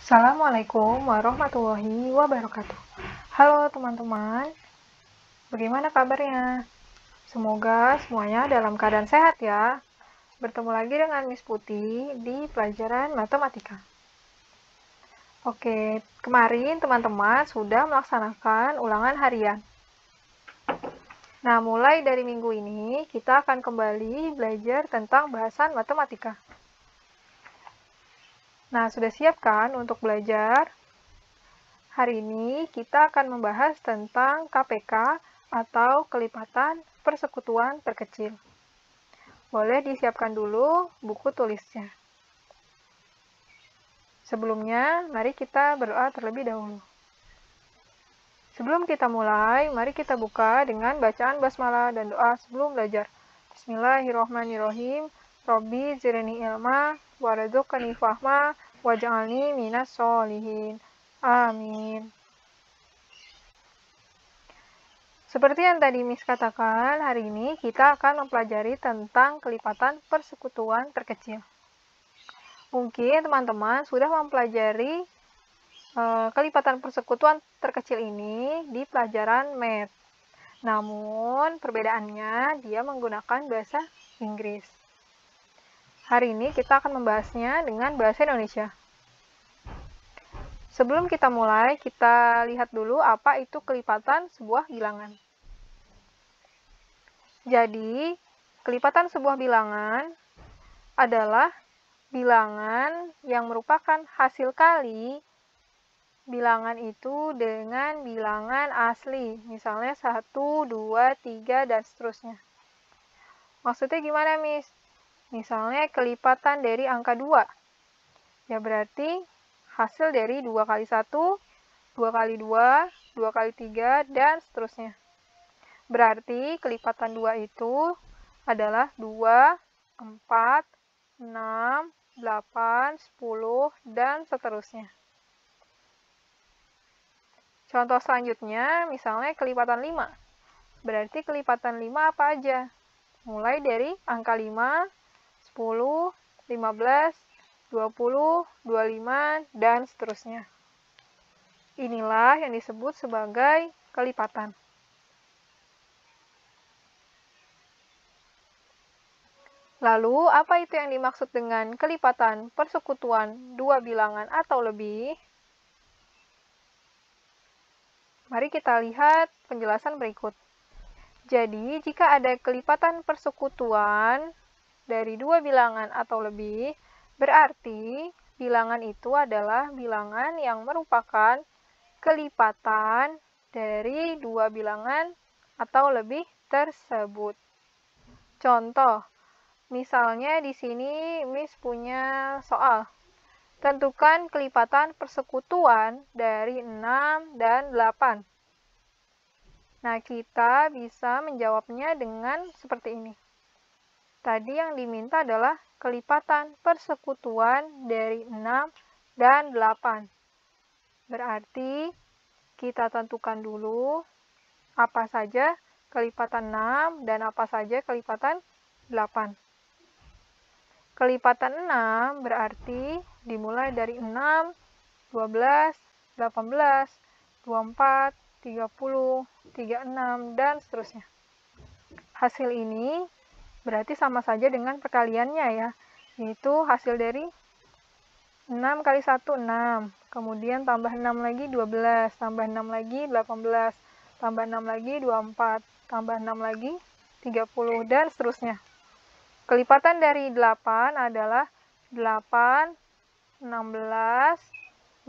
Assalamualaikum warahmatullahi wabarakatuh. Halo teman-teman, bagaimana kabarnya? Semoga semuanya dalam keadaan sehat ya. Bertemu lagi dengan Miss Putih di pelajaran matematika. Oke, kemarin teman-teman sudah melaksanakan ulangan harian. Nah, mulai dari minggu ini kita akan kembali belajar tentang bahasan matematika. Nah, sudah siap kan untuk belajar? Hari ini kita akan membahas tentang KPK atau kelipatan persekutuan terkecil. Boleh disiapkan dulu buku tulisnya. Sebelumnya, mari kita berdoa terlebih dahulu. Sebelum kita mulai, mari kita buka dengan bacaan basmalah dan doa sebelum belajar. Bismillahirrohmanirrohim. Robbi zidni ilma warzuqni fahma waj'alni minas sholihin. Amin. Seperti yang tadi Miss katakan, hari ini kita akan mempelajari tentang kelipatan persekutuan terkecil. Mungkin teman-teman sudah mempelajari kelipatan persekutuan terkecil ini di pelajaran Math. Namun, perbedaannya dia menggunakan bahasa Inggris. Hari ini kita akan membahasnya dengan bahasa Indonesia. Sebelum kita mulai, kita lihat dulu apa itu kelipatan sebuah bilangan. Jadi, kelipatan sebuah bilangan adalah bilangan yang merupakan hasil kali bilangan itu dengan bilangan asli. Misalnya 1, 2, 3, dan seterusnya. Maksudnya gimana, Miss? Misalnya kelipatan dari angka 2. Ya berarti hasil dari 2 kali 1, 2 kali 2, 2 kali 3, dan seterusnya. Berarti kelipatan 2 itu adalah 2, 4, 6, 8, 10, dan seterusnya. Contoh selanjutnya, misalnya kelipatan 5. Berarti kelipatan 5 apa aja? Mulai dari angka 5, 10, 15, 20, 25, dan seterusnya. Inilah yang disebut sebagai kelipatan. Lalu, apa itu yang dimaksud dengan kelipatan persekutuan dua bilangan atau lebih? Mari kita lihat penjelasan berikut. Jadi, jika ada kelipatan persekutuan dari dua bilangan atau lebih, berarti bilangan itu adalah bilangan yang merupakan kelipatan dari dua bilangan atau lebih tersebut. Contoh, misalnya di sini Miss punya soal. Tentukan kelipatan persekutuan dari 6 dan 8. Nah, kita bisa menjawabnya dengan seperti ini. Tadi yang diminta adalah kelipatan persekutuan dari 6 dan 8. Berarti kita tentukan dulu apa saja kelipatan 6 dan apa saja kelipatan 8. Kelipatan 6 berarti dimulai dari 6, 12, 18, 24, 30, 36, dan seterusnya. Hasil ini berarti sama saja dengan perkaliannya ya, yaitu hasil dari 6 kali 1, 6. Kemudian tambah 6 lagi 12, tambah 6 lagi 18, tambah 6 lagi 24, tambah 6 lagi 30, dan seterusnya. Kelipatan dari 8 adalah 8, 16,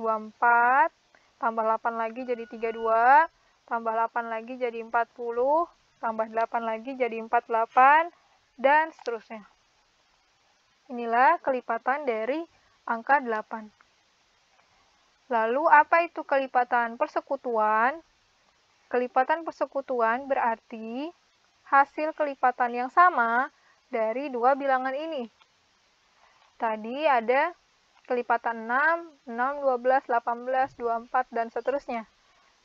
24, tambah 8 lagi jadi 32, tambah 8 lagi jadi 40, tambah 8 lagi jadi 48, dan seterusnya. Inilah kelipatan dari angka 8. Lalu, apa itu kelipatan persekutuan? Kelipatan persekutuan berarti hasil kelipatan yang sama dari dua bilangan ini. Tadi ada kelipatan 6, 6, 12, 18, 24, dan seterusnya.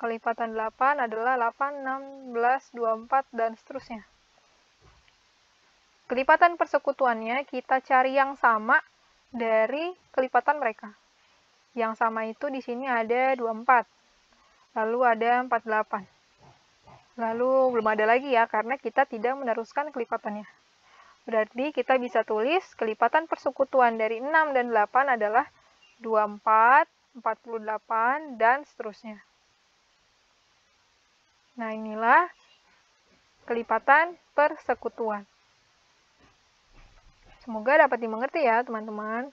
Kelipatan 8 adalah 8, 16, 24, dan seterusnya. Kelipatan persekutuannya kita cari yang sama dari kelipatan mereka. Yang sama itu di sini ada 24. Lalu ada 48. Lalu belum ada lagi ya, karena kita tidak meneruskan kelipatannya. Berarti kita bisa tulis kelipatan persekutuan dari 6 dan 8 adalah 24, 48, dan seterusnya. Nah, inilah kelipatan persekutuan. Semoga dapat dimengerti ya, teman-teman.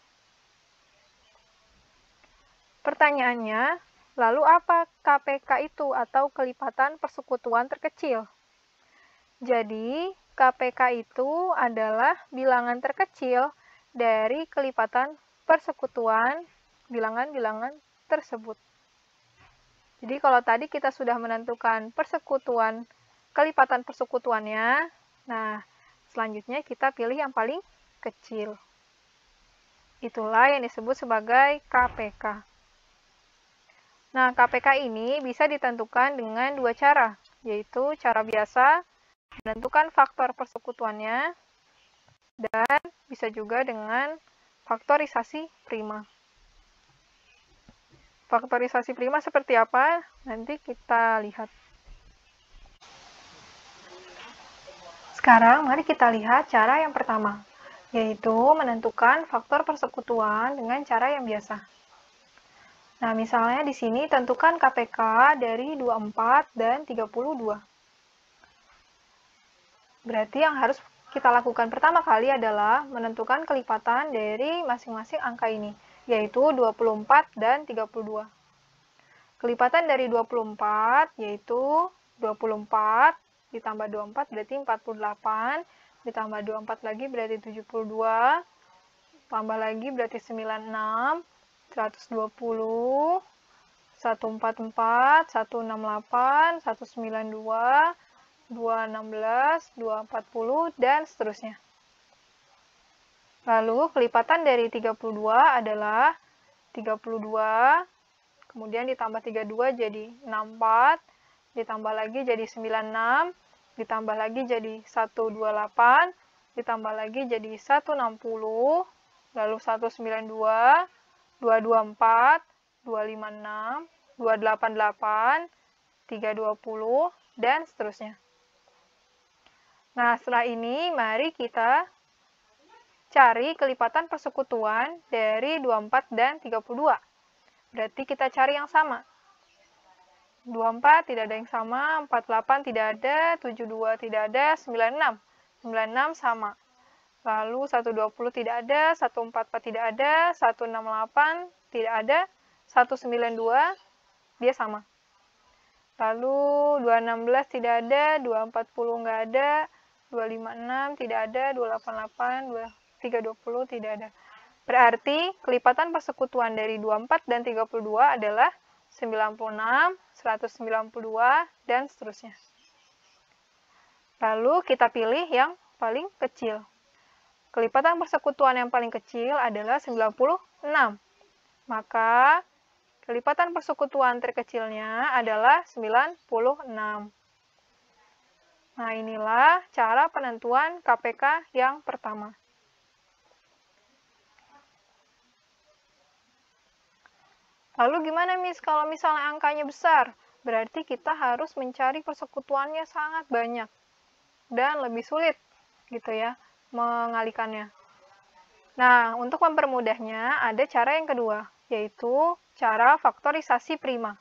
Pertanyaannya, lalu apa KPK itu atau kelipatan persekutuan terkecil? Jadi, KPK itu adalah bilangan terkecil dari kelipatan persekutuan bilangan-bilangan tersebut. Jadi, kalau tadi kita sudah menentukan persekutuan, kelipatan persekutuannya, nah, selanjutnya kita pilih yang paling kecil. Itulah yang disebut sebagai KPK. Nah, KPK ini bisa ditentukan dengan dua cara, yaitu cara biasa, menentukan faktor persekutuannya, dan bisa juga dengan faktorisasi prima. Faktorisasi prima seperti apa? Nanti kita lihat. Sekarang, mari kita lihat cara yang pertama, yaitu menentukan faktor persekutuan dengan cara yang biasa. Nah, misalnya di sini tentukan KPK dari 24 dan 32. Berarti yang harus kita lakukan pertama kali adalah menentukan kelipatan dari masing-masing angka ini, yaitu 24 dan 32. Kelipatan dari 24 yaitu 24 ditambah 24 berarti 48, ditambah 24 lagi berarti 72, tambah lagi berarti 96, 120, 144, 168, 192, 216, 240, dan seterusnya. Lalu, kelipatan dari 32 adalah 32, kemudian ditambah 32 jadi 64, ditambah lagi jadi 96, ditambah lagi jadi 128, ditambah lagi jadi 160, lalu 192, 224, 256, 288, 320, dan seterusnya. Nah, setelah ini mari kita cari kelipatan persekutuan dari 24 dan 32. Berarti kita cari yang sama. 24 tidak ada yang sama, 48 tidak ada, 72 tidak ada, 96. 96 sama. Lalu 120 tidak ada, 144 tidak ada, 168 tidak ada, 192 dia sama. Lalu 216 tidak ada, 240 nggak ada, 256 tidak ada, 288, 320 tidak ada. Berarti kelipatan persekutuan dari 24 dan 32 adalah 96, 192, dan seterusnya. Lalu kita pilih yang paling kecil. Kelipatan persekutuan yang paling kecil adalah 96. Maka kelipatan persekutuan terkecilnya adalah 96. Nah, inilah cara penentuan KPK yang pertama. Lalu gimana, Miss, kalau misalnya angkanya besar? Berarti kita harus mencari persekutuannya sangat banyak dan lebih sulit gitu ya mengalikannya. Nah, untuk mempermudahnya ada cara yang kedua, yaitu cara faktorisasi prima.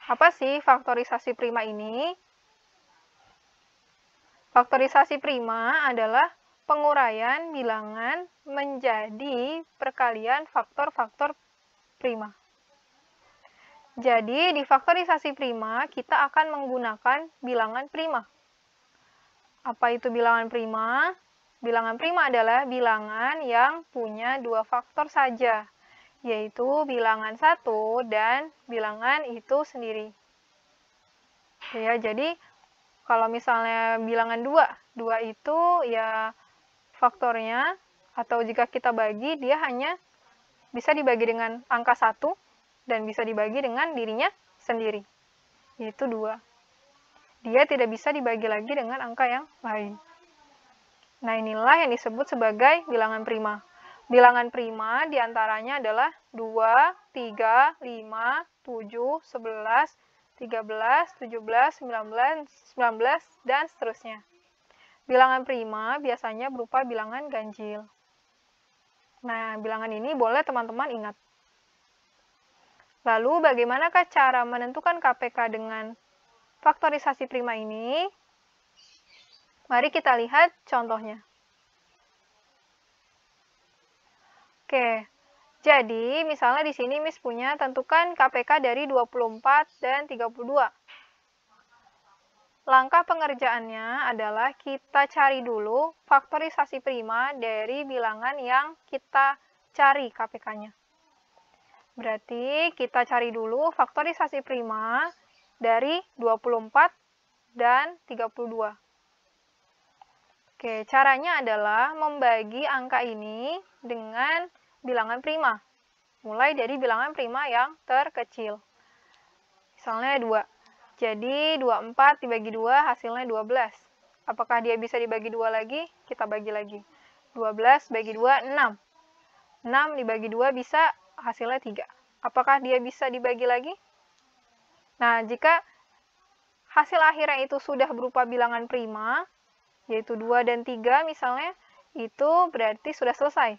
Apa sih faktorisasi prima ini? Faktorisasi prima adalah penguraian bilangan menjadi perkalian faktor-faktor prima. Jadi, di faktorisasi prima, kita akan menggunakan bilangan prima. Apa itu bilangan prima? Bilangan prima adalah bilangan yang punya dua faktor saja, yaitu bilangan 1 dan bilangan itu sendiri. Ya, jadi kalau misalnya bilangan 2 itu ya faktornya, atau jika kita bagi, dia hanya bisa dibagi dengan angka 1 dan bisa dibagi dengan dirinya sendiri, yaitu 2. Dia tidak bisa dibagi lagi dengan angka yang lain. Nah, inilah yang disebut sebagai bilangan prima. Bilangan prima diantaranya adalah 2, 3, 5, 7, 11, 13, 17, 19, dan seterusnya. Bilangan prima biasanya berupa bilangan ganjil. Nah, bilangan ini boleh teman-teman ingat. Lalu, bagaimanakah cara menentukan KPK dengan faktorisasi prima ini? Mari kita lihat contohnya. Oke, jadi misalnya di sini Miss punya tentukan KPK dari 24 dan 32. Langkah pengerjaannya adalah kita cari dulu faktorisasi prima dari bilangan yang kita cari KPK-nya. Berarti kita cari dulu faktorisasi prima dari 24 dan 32. Oke, caranya adalah membagi angka ini dengan bilangan prima. Mulai dari bilangan prima yang terkecil. Misalnya 2. Jadi 24 dibagi 2 hasilnya 12. Apakah dia bisa dibagi 2 lagi? Kita bagi lagi. 12 bagi 2, 6. 6 dibagi 2 bisa hasilnya 3. Apakah dia bisa dibagi lagi? Nah, jika hasil akhirnya itu sudah berupa bilangan prima, yaitu 2 dan 3 misalnya, itu berarti sudah selesai.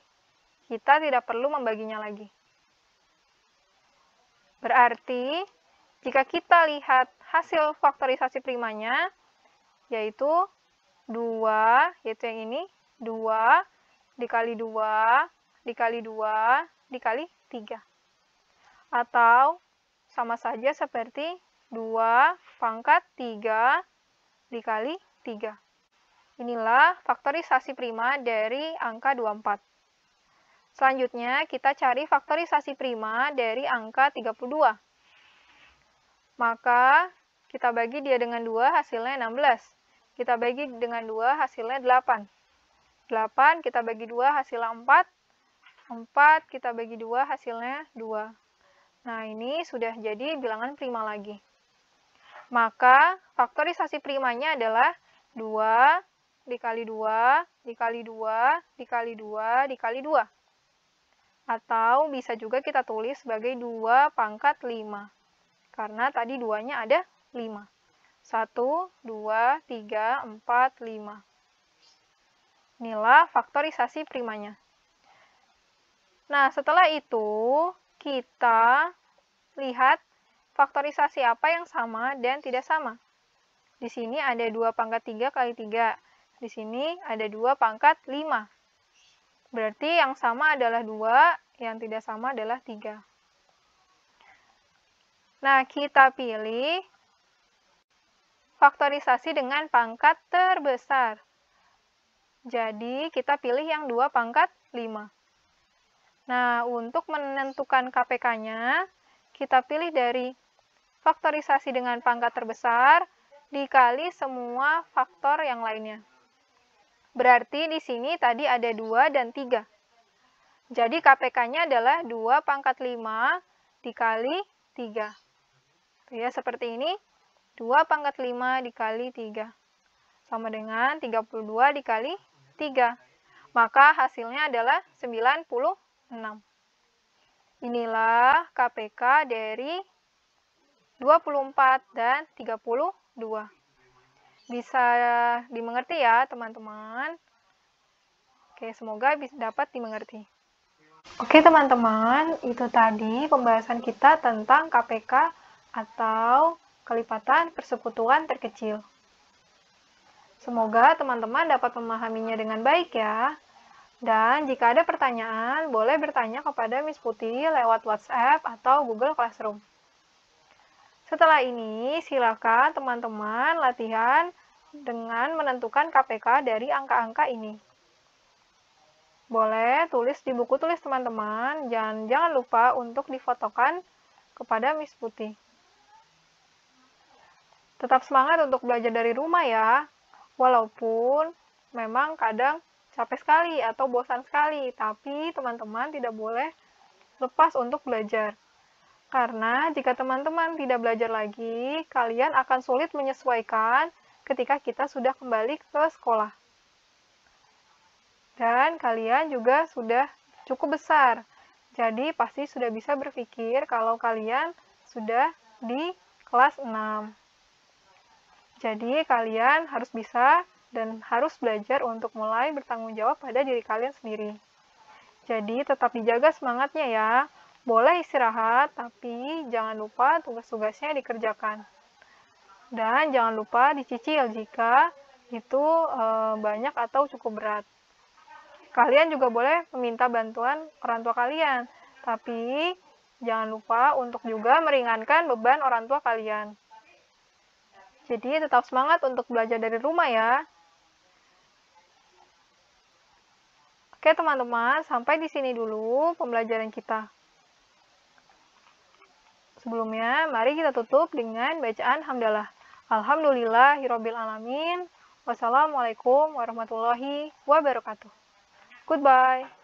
Kita tidak perlu membaginya lagi. Berarti, jika kita lihat hasil faktorisasi primanya, yaitu 2, yaitu yang ini, 2 dikali 2, dikali 2, dikali 3. Atau, sama saja seperti 2 pangkat 3 dikali 3. Inilah faktorisasi prima dari angka 24. Selanjutnya, kita cari faktorisasi prima dari angka 32. Maka, kita bagi dia dengan 2, hasilnya 16. Kita bagi dengan 2, hasilnya 8. 8 kita bagi 2, hasilnya 4. 4 kita bagi 2, hasilnya 2. Nah, ini sudah jadi bilangan prima lagi. Maka, faktorisasi primanya adalah 2 dikali 2, dikali 2, dikali 2, dikali 2. Atau bisa juga kita tulis sebagai 2 pangkat 5. Karena tadi 2-nya ada 5. 1, 2, 3, 4, 5. Inilah faktorisasi primanya. Nah, setelah itu, kita lihat faktorisasi apa yang sama dan tidak sama. Di sini ada 2 pangkat 3 kali 3. Di sini ada 2 pangkat 5. Berarti yang sama adalah 2, yang tidak sama adalah 3. Nah, kita pilih faktorisasi dengan pangkat terbesar. Jadi, kita pilih yang 2 pangkat 5. Nah, untuk menentukan KPK-nya, kita pilih dari faktorisasi dengan pangkat terbesar dikali semua faktor yang lainnya. Berarti di sini tadi ada 2 dan 3. Jadi KPK-nya adalah 2 pangkat 5 dikali 3. Ya, seperti ini. 2 pangkat 5 dikali 3. Sama dengan 32 dikali 3. Maka hasilnya adalah 96. Inilah KPK dari 24 dan 32. Bisa dimengerti ya, teman-teman. Oke, semoga bisa dapat dimengerti. Oke, teman-teman, itu tadi pembahasan kita tentang KPK atau kelipatan persekutuan terkecil. Semoga teman-teman dapat memahaminya dengan baik ya. Dan jika ada pertanyaan, boleh bertanya kepada Miss Putih lewat WhatsApp atau Google Classroom. Setelah ini, silakan teman-teman latihan dengan menentukan KPK dari angka-angka ini. Boleh tulis di buku tulis teman-teman, jangan lupa untuk difotokan kepada Miss Putih. Tetap semangat untuk belajar dari rumah ya, walaupun memang kadang capek sekali atau bosan sekali, tapi teman-teman tidak boleh lepas untuk belajar. Karena jika teman-teman tidak belajar lagi, kalian akan sulit menyesuaikan ketika kita sudah kembali ke sekolah. Dan kalian juga sudah cukup besar. Jadi pasti sudah bisa berpikir kalau kalian sudah di kelas 6. Jadi kalian harus bisa dan harus belajar untuk mulai bertanggung jawab pada diri kalian sendiri. Jadi tetap dijaga semangatnya ya. Boleh istirahat, tapi jangan lupa tugas-tugasnya dikerjakan. Dan jangan lupa dicicil jika itu banyak atau cukup berat. Kalian juga boleh meminta bantuan orang tua kalian, tapi jangan lupa untuk juga meringankan beban orang tua kalian. Jadi tetap semangat untuk belajar dari rumah ya. Oke teman-teman, sampai di sini dulu pembelajaran kita. Sebelumnya, mari kita tutup dengan bacaan hamdalah. Alhamdulillahirabbil alamin. Wassalamualaikum warahmatullahi wabarakatuh. Goodbye.